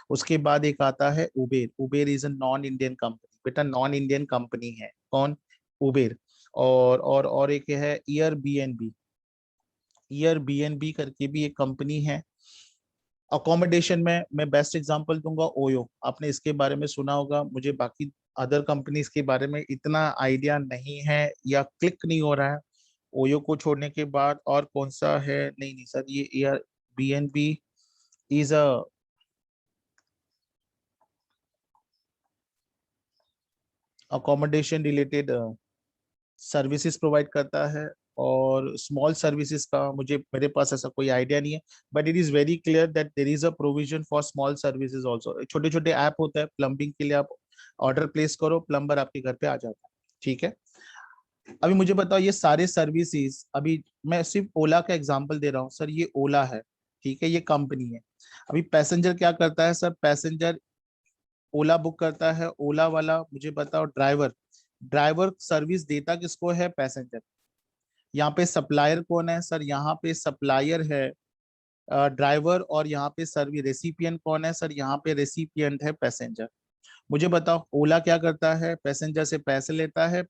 उसके बाद एक आता है Uber, Uber is a non Indian company, बेटा नॉन इंडियन कंपनी है कौन? उबेर। और एक है एयरबीएनबी, एयरबीएनबी करके भी एक कंपनी है। अकोमोडेशन में मैं बेस्ट एग्जांपल दूंगा ओयो, आपने इसके बारे में सुना होगा, मुझे बाकी अदर कंपनीज के बारे में इतना आइडिया नहीं है या क्लिक नहीं हो रहा है। ओयो को छोड़ने के बाद और कौन सा है? नहीं नहीं सर, ये air BNB is a accommodation related services provide करता है। और स्मॉल सर्विसेज का मुझे, मेरे पास ऐसा कोई आइडिया नहीं है। But it is very clear that there is a provision for small services also. छोटे छोटे ऐप होता है प्लम्बिंग के लिए, आप ऑर्डर प्लेस करो, प्लम्बर आपके घर पे आ जाता है। ठीक है, अभी मुझे बताओ ये सारे सर्विसेज, अभी मैं सिर्फ ओला का एग्जांपल दे रहा हूँ सर, ये ओला है, ठीक है, ये कंपनी है। अभी पैसेंजर क्या करता है सर? पैसेंजर ओला बुक करता है, ओला वाला मुझे बताओ ड्राइवर, ड्राइवर सर्विस देता किसको है? पैसेंजर। यहाँ पे सप्लायर कौन है सर? यहाँ पे सप्लायर है ड्राइवर, और यहाँ पे सर्विस रेसिपिएंट कौन है सर? यहाँ पे रेसिपिएंट है पैसेंजर। मुझे बताओ ओला क्या करता है? पैसेंजर से पैसे लेता है,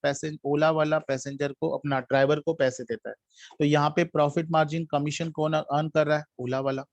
ओला वाला पैसेंजर को, अपना ड्राइवर को पैसे देता है। तो यहाँ पे प्रॉफिट मार्जिन कमीशन कौन अर्न कर रहा है? ओला वाला।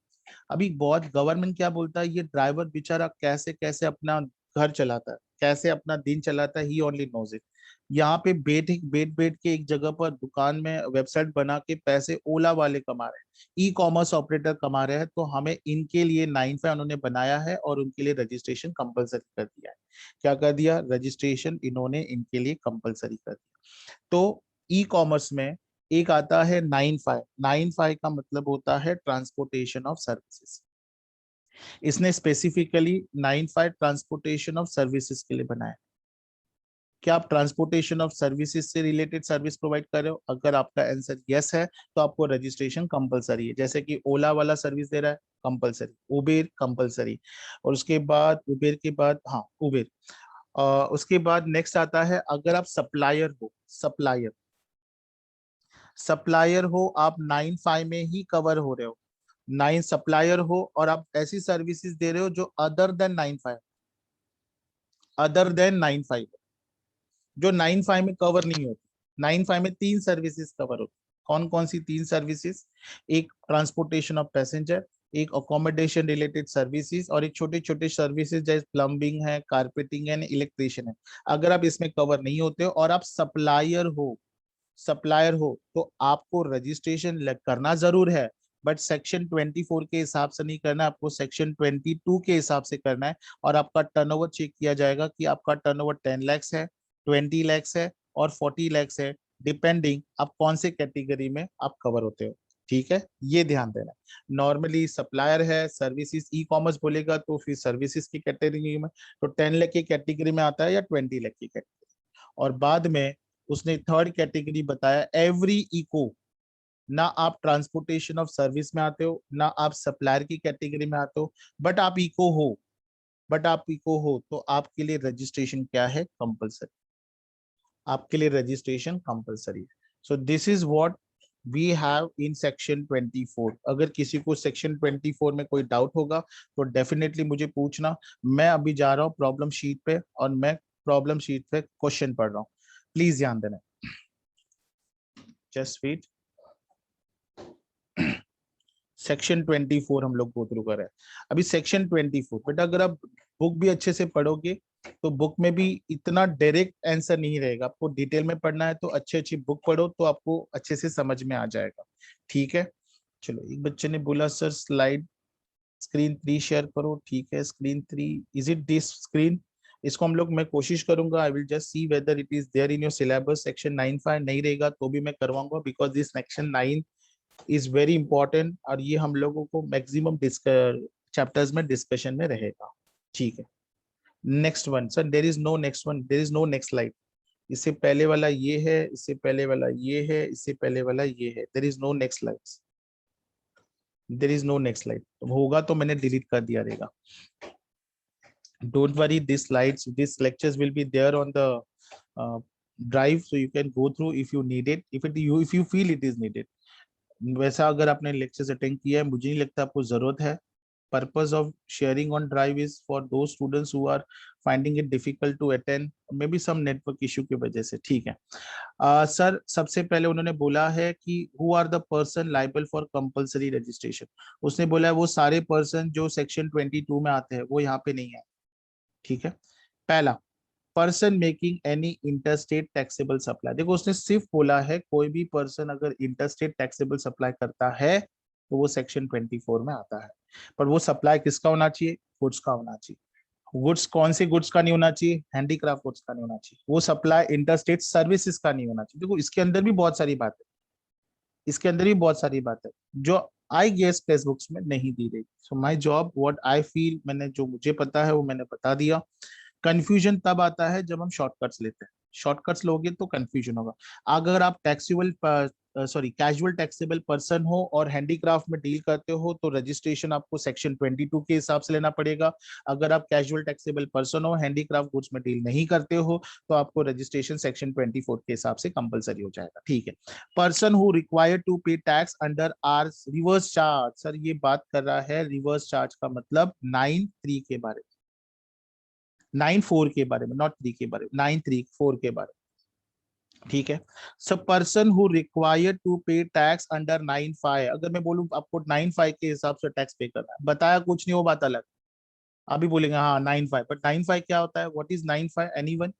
अभी बहुत गवर्नमेंट क्या बोलता है, ये ड्राइवर बेचारा कैसे कैसे अपना घर चलाता है, कैसे अपना दिन चलाता है, ही ओनली नोज इट। यहाँ पे बैठ बैठ के एक जगह पर दुकान में वेबसाइट बना के पैसे ओला वाले कमा रहे हैं, ई कॉमर्स ऑपरेटर कमा रहे हैं। तो हमें इनके लिए 9(5) उन्होंने बनाया है और उनके लिए रजिस्ट्रेशन कंपलसरी कर दिया है। क्या कर दिया? रजिस्ट्रेशन इन्होंने इनके लिए कंपलसरी कर दिया। तो ई कॉमर्स में एक आता है 9(5), 9(5) का मतलब होता है ट्रांसपोर्टेशन ऑफ सर्विसेज। इसने स्पेसिफिकली 9(5) ट्रांसपोर्टेशन ऑफ सर्विसेज के लिए बनाया। क्या आप ट्रांसपोर्टेशन ऑफ सर्विसेज से रिलेटेड सर्विस प्रोवाइड कर रहे हो? अगर आपका आंसर यस है तो आपको रजिस्ट्रेशन कंपलसरी है। जैसे कि ओला वाला सर्विस दे रहा है, कंपलसरी। Uber compulsory. और उसके बाद उबेर के बाद, हाँ उबेर, उसके बाद नेक्स्ट आता है, अगर आप सप्लायर हो, सप्लायर सप्लायर हो, आप 9(5) में ही कवर हो रहे हो। 9 सप्लायर हो और आप ऐसी सर्विसेज दे रहे हो जो अदर देन 9(5), अदर देन 9(5), जो 9(5) में कवर नहीं होती। 9(5) में 3 सर्विसेज कवर होती। कौन कौन सी 3 सर्विसेज? एक ट्रांसपोर्टेशन ऑफ पैसेंजर, एक अकोमोडेशन रिलेटेड सर्विसेज, और एक छोटे छोटे सर्विसेज जैसे प्लम्बिंग है, कारपेटिंग है, इलेक्ट्रिशियन है। अगर आप इसमें कवर नहीं होते हो और आप सप्लायर हो, सप्लायर हो, तो आपको रजिस्ट्रेशन करना जरूर है, बट सेक्शन 24 के हिसाब से नहीं करना, आपको सेक्शन 22 के हिसाब से करना है। और आपका टर्नओवर चेक किया जाएगा कि आपका टर्नओवर 10 lakhs है, 20 lakhs है और 40 lakhs है, डिपेंडिंग आप कौन से कैटेगरी में आप कवर होते हो। ठीक है, ये ध्यान देना। नॉर्मली सप्लायर है, सर्विसेज ई कॉमर्स बोलेगा तो फिर सर्विसेज की कैटेगरी में तो 10 लाख की कैटेगरी में आता है या 20 लाख की कैटेगरी। और बाद में उसने थर्ड कैटेगरी बताया, एवरी इको। ना आप ट्रांसपोर्टेशन ऑफ सर्विस में आते हो, ना आप सप्लायर की कैटेगरी में आते हो, बट आप इको हो, बट आप इको हो तो आपके लिए रजिस्ट्रेशन क्या है? कंपलसरी। आपके लिए रजिस्ट्रेशन कंपलसरी है। So this is what we have in section 24। अगर किसी को सेक्शन 24 में कोई डाउट होगा तो डेफिनेटली मुझे पूछना। मैं अभी जा रहा हूँ प्रॉब्लम शीट पे और मैं प्रॉब्लम शीट पे क्वेश्चन पढ़ रहा हूँ, प्लीज ध्यान देना। Just wait. सेक्शन 24 हम लोग गो थ्रू कर रहे हैं अभी। सेक्शन 24 बेटा अगर आप बुक भी अच्छे से पढ़ोगे तो बुक में भी इतना डायरेक्ट आंसर नहीं रहेगा। आपको डिटेल में पढ़ना है तो अच्छी अच्छी बुक पढ़ो तो आपको अच्छे से समझ में आ जाएगा। ठीक है, चलो। एक बच्चे ने बोला सर स्लाइड स्क्रीन 3 शेयर करो। ठीक है, screen 3, is it this screen? इसको हम लोग, मैं कोशिश करूंगा, I will just see whether it is there in your syllabus. Section 9(5) नहीं रहेगा तो भी मैं करवाऊंगा, because this section 9 is very important और ये हम लोगों को मैक्सिमम चैप्टर्स में डिस्कशन में रहेगा। ठीक है, next one sir, there is no next one, there is no next slide. इससे पहले वाला ये है, इससे पहले वाला ये है, इससे पहले वाला ये है, there is no next slide, there is no next slide. होगा तो मैंने डिलीट कर दिया रहेगा। don't worry, these slides, these lectures will be there on the drive, so you can go through if you need it, if you feel it is needed। वैसा अगर आपने लेक्चर्स अटेंड किया है, मुझे नहीं लगता आपको जरूरत है। Purpose of sharing on drive is for दो students who are finding it difficult to attend, maybe some network issue की वजह से। ठीक है सर, सबसे पहले उन्होंने बोला है कि who are the person liable for compulsory registration. उसने बोला है वो सारे पर्सन जो सेक्शन 22 में आते हैं वो यहाँ पे नहीं है। ठीक है, पहला, person making any interstate taxable supply. देखो उसने सिर्फ बोला है कोई भी पर्सन अगर इंटरस्टेट टैक्सेबल सप्लाई करता है तो वो सेक्शन 24 में आता है। पर वो सप्लाई किसका होना चाहिए? गुड्स का होना चाहिए। गुड्स कौन से गुड्स का नहीं होना चाहिए? हैंडीक्राफ्ट गुड्स का नहीं होना चाहिए। वो सप्लाई इंटरस्टेट सर्विसेज का नहीं होना चाहिए। देखो इसके अंदर भी बहुत सारी बात है, इसके अंदर भी बहुत सारी बात है जो आई गेस टेक्स्ट बुक्स में नहीं दी गई। So my job what I feel, मैंने जो मुझे पता है वो मैंने बता दिया। कंफ्यूजन तब आता है जब हम शॉर्टकट्स लेते हैं। शॉर्टकट्स लोगे तो कंफ्यूजन होगा। अगर आप टैक्सेबल कैजुअल टैक्सेबल पर्सन हो और हैंडीक्राफ्ट में डील करते हो तो रजिस्ट्रेशन आपको सेक्शन 22 के हिसाब से लेना पड़ेगा। अगर आप कैजुअल टैक्सेबल पर्सन हो, हैंडीक्राफ्ट गुड्स में डील नहीं करते हो तो आपको रजिस्ट्रेशन सेक्शन 24 के हिसाब से कंपलसरी हो जाएगा। ठीक है, person who required to pay tax under are reverse charge. Sir ये बात कर रहा है रिवर्स चार्ज का मतलब 9(3) के बारे में, 9(4) के बारे में, नॉट 3 के बारे में, 9(3)(4) के बारे में। ठीक है, सब person who required to pay tax under 9(5)। अगर मैं बोलूं आपको 9(5) के हिसाब से टैक्स पे करना है, बताया कुछ नहीं, वो बात अलग। अभी बोलेंगे हाँ 9(5), बट 9(5) क्या होता है? What is 9(5)? Anyone,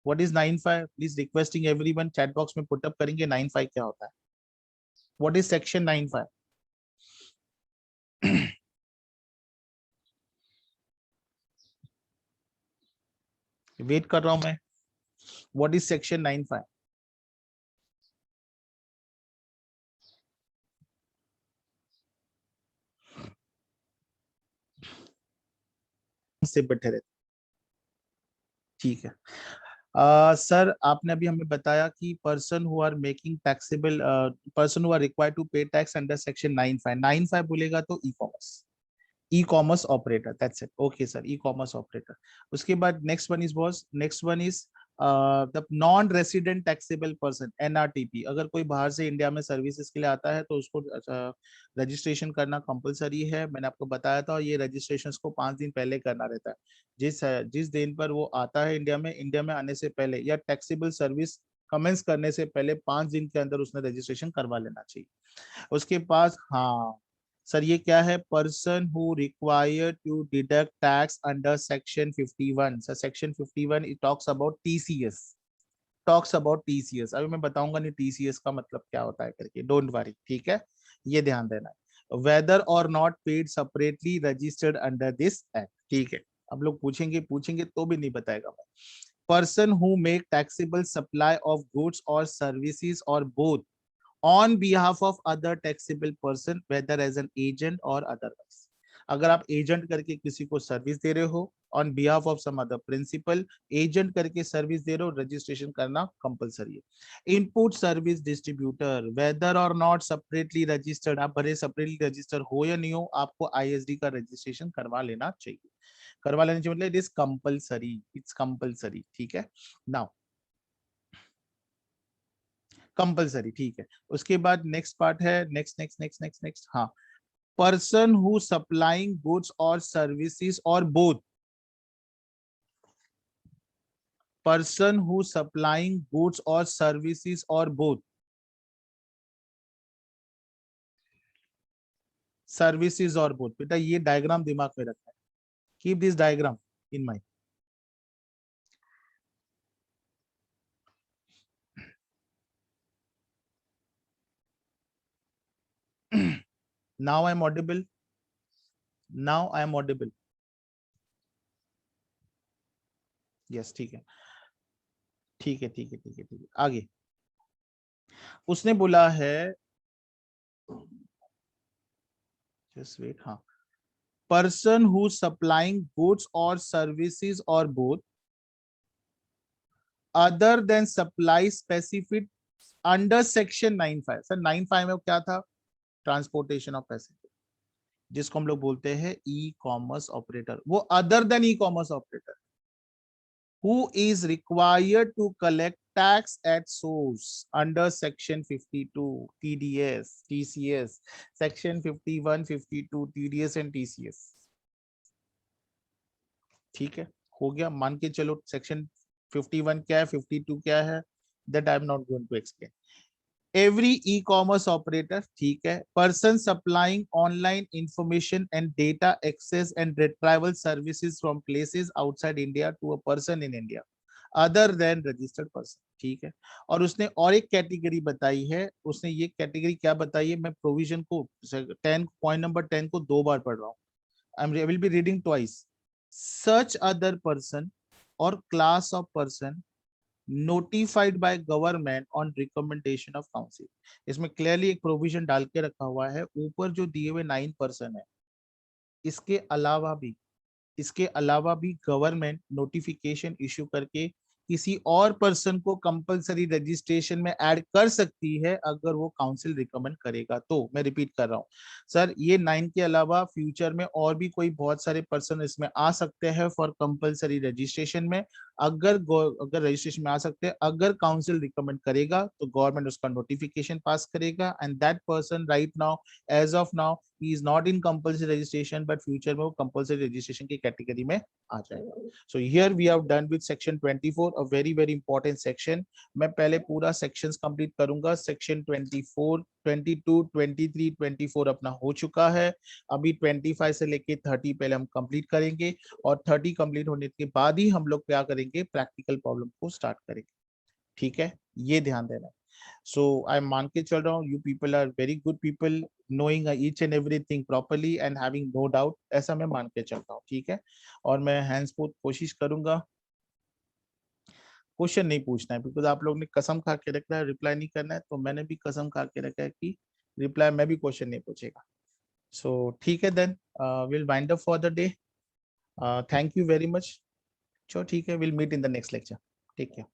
what is 9(5)? Please requesting everyone chat box में पुट अप करेंगे 9(5) क्या होता है। What is section 9(5)? वेट कर रहा हूं मैं। What is section 9(5)? से बैठे रहते। ठीक है। सर आपने अभी हमें बताया कि person who are making taxable, person who are required to pay tax under section 95 बोलेगा तो e commerce, e commerce operator, that's it. Okay sir, e commerce operator. उसके बाद next one is boss, next one is the non resident taxable person, NRTP. अगर कोई बाहर से इंडिया में सर्विसेज के लिए आता है तो उसको रजिस्ट्रेशन करना कंपलसरी है, मैंने आपको बताया था। और ये रजिस्ट्रेशन को 5 दिन पहले करना रहता है। जिस दिन पर वो आता है इंडिया में आने से पहले या टैक्सेबल सर्विस कमेंस करने से पहले 5 दिन के अंदर उसने रजिस्ट्रेशन करवा लेना चाहिए। उसके पास, हाँ सर ये क्या है, person who require to deduct tax under section 51। Sir section 51 it talks about TCS, talks about TCS. अभी मैं बताऊंगा नहीं टीसीएस का मतलब क्या होता है करके, डोंट वरी, ठीक है, ये ध्यान देना है। वेदर और not paid separately registered under this act, ठीक है। अब लोग पूछेंगे पूछेंगे तो भी नहीं बताएगा मैं। Person who make taxable supply of goods और सर्विसेज और both on behalf of other taxable person whether as an agent or otherwise। अगर आप एजेंट करके किसी को सर्विस दे रहे हो, on behalf of some other principal, agent करके सर्विस दे रहे हो, रजिस्ट्रेशन करना कंपलसरी है। इनपुट सर्विस डिस्ट्रीब्यूटर, वेदर और नॉट सेपरेटली रजिस्टर्ड, आप भले सेपरेटली रजिस्टर हो या नहीं हो, आपको आईएसडी का रजिस्ट्रेशन करवा लेना चाहिए। करवा लेना चाहिए मतलब it is compulsory, it's compulsory, ठीक है। नाउ कंपलसरी, ठीक है। उसके बाद नेक्स्ट पार्ट है, next next next next next, हाँ, पर्सन हु सप्लाइंग गुड्स और सर्विसेज और both, person who supplying goods और सर्विसेज और बोथ, सर्विसेज और बोथ। बेटा ये डायग्राम दिमाग में रखना है, keep this diagram in mind. Now I am audible, now I am audible, yes ठीक है, ठीक है ठीक है ठीक है ठीक है। आगे उसने बोला है, जस्ट वेट, हाँ, पर्सन हु सप्लाइंग गुड्स और सर्विसेज और both other than supply specific under section 95। Sir 95 में क्या था, ट्रांसपोर्टेशन ऑफ पैसेंजर, जिसको हम लोग बोलते हैं ई कॉमर्स ऑपरेटर। वो other than e commerce operator who is required to collect tax at source under section 52 TDS TCS, section 51 52 TDS and TCS, ठीक है। हो गया, मान के चलो सेक्शन 51 क्या है, 52 क्या है, that I am not going to explain. Every e commerce operator, ठीक है, person supplying online information and data access and retrieval services from places outside India to a person in India other than registered person, ठीक है। और उसने और एक कैटेगरी बताई है, उसने ये कैटेगरी क्या बताई है, मैं प्रोविजन को 10 पॉइंट नंबर 10 को 2 बार पढ़ रहा हूँ, I will be reading twice। Such other person or class of person notified by government on recommendation of council। इसमें क्लियरली एक प्रोविजन डाल के रखा हुआ है, ऊपर जो दिए हुए 9% है, इसके अलावा भी, इसके अलावा भी गवर्नमेंट नोटिफिकेशन इश्यू करके किसी और पर्सन को कंपलसरी रजिस्ट्रेशन में ऐड कर सकती है अगर वो काउंसिल रिकमेंड करेगा तो। मैं रिपीट कर रहा हूँ सर, ये 9 के अलावा फ्यूचर में और भी कोई बहुत सारे पर्सन इसमें आ सकते हैं फॉर कंपलसरी रजिस्ट्रेशन में। अगर रजिस्ट्रेशन में आ सकते हैं, अगर काउंसिल रिकमेंड करेगा तो गवर्नमेंट उसका नोटिफिकेशन पास करेगा and that person right now, as of now, he is not in compulsory registration but future में वो compulsory registration की कैटेगरी में आ जाएगा। So here we have done with section 24, a very very important section। मैं पहले पूरा sections complete करूंगा। section 24 22 23 24 अपना हो चुका है, अभी 25 से लेके 30 पहले हम कंप्लीट करेंगे और 30 कंप्लीट होने के बाद ही हम लोग क्या करेंगे, प्रैक्टिकल प्रॉब्लम को स्टार्ट करेंगे, ठीक है, ये ध्यान देना है। So I मान के चल रहा हूँ, you people are very good people, knowing each and everything properly and having no doubt, ऐसा मैं मान के चलता हूँ, ठीक है। और मैं हैंड्स पुट कोशिश करूंगा, क्वेश्चन नहीं पूछना है, बिकॉज आप लोग ने कसम खा के रखा है रिप्लाई नहीं करना है, तो मैंने भी कसम खा के रखा है कि रिप्लाई में भी क्वेश्चन नहीं पूछेगा। सो ठीक है, then will wind up for the day. Thank you very much. चलो ठीक है, will meet in the next lecture. Take care.